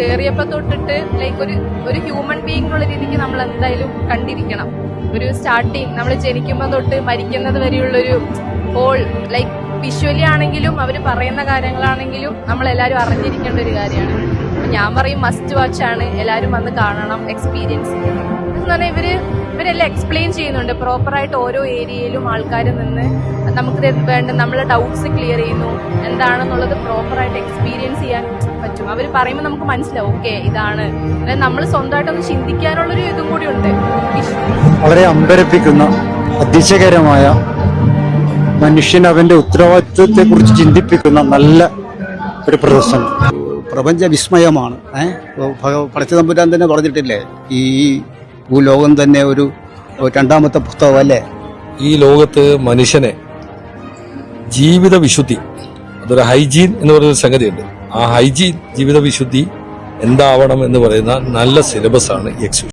കേറിയപ്പോ തൊട്ടിട്ട് ലൈക്ക് ഒരു human being എന്നുള്ള രീതിക്ക് നമ്മൾ എന്തായാലും കണ്ടിരിക്കണം. ഒരു സ്റ്റാർട്ടിങ് നമ്മൾ ജനിക്കുമ്പോൾ തൊട്ട് മരിക്കുന്നത് വരെയുള്ളൊരു ഹോൾ ലൈക്ക് വിഷ്വലി ആണെങ്കിലും അവർ പറയുന്ന കാര്യങ്ങളാണെങ്കിലും നമ്മൾ എല്ലാവരും അറിഞ്ഞിരിക്കേണ്ട ഒരു കാര്യമാണ്. ഞാൻ പറയും മസ്റ്റ് വാച്ച് ആണ്, എല്ലാവരും വന്ന് കാണണം, എക്സ്പീരിയൻസ് ചെയ്യണം എന്ന് പറഞ്ഞാൽ ഇവരെല്ലാം എക്സ്പ്ലെയിൻ ചെയ്യുന്നുണ്ട് പ്രോപ്പറായിട്ട്. ഓരോ ഏരിയയിലും ആൾക്കാർ നിന്ന് നമുക്ക് വേണ്ട നമ്മളെ ഡൗട്ട്സ് ക്ലിയർ ചെയ്യുന്നു, എന്താണെന്നുള്ളത് പ്രോപ്പറായിട്ട് എക്സ്പീരിയൻസ് ചെയ്യാൻ പറ്റും. അവർ പറയുമ്പോൾ നമുക്ക് മനസ്സിലാവും ഓക്കെ ഇതാണ്. നമ്മൾ സ്വന്തമായിട്ടൊന്ന് ചിന്തിക്കാനുള്ളൊരു ഇതും കൂടി ഉണ്ട്. വളരെ അമ്പരപ്പിക്കുന്ന അതിശയകരമായ മനുഷ്യൻ അവന്റെ ഉത്തരവാദിത്വത്തെ കുറിച്ച് ചിന്തിപ്പിക്കുന്ന നല്ല ഒരു പ്രദർശനം. പ്രപഞ്ച വിസ്മയമാണ്. പടച്ച തമ്പുരാൻ തന്നെ പറഞ്ഞിട്ടില്ലേ, ഈ ഭൂലോകം തന്നെ ഒരു രണ്ടാമത്തെ പുസ്തകം അല്ലേ. ഈ ലോകത്ത് മനുഷ്യനെ ജീവിത വിശുദ്ധി, അതൊരു ഹൈജീൻ എന്ന് പറയുന്ന സംഗതിയുണ്ട്. ആ ഹൈജീൻ ജീവിത വിശുദ്ധി എന്താവണം എന്ന് പറയുന്ന നല്ല സിലബസാണ് എക്സിബിഷൻ.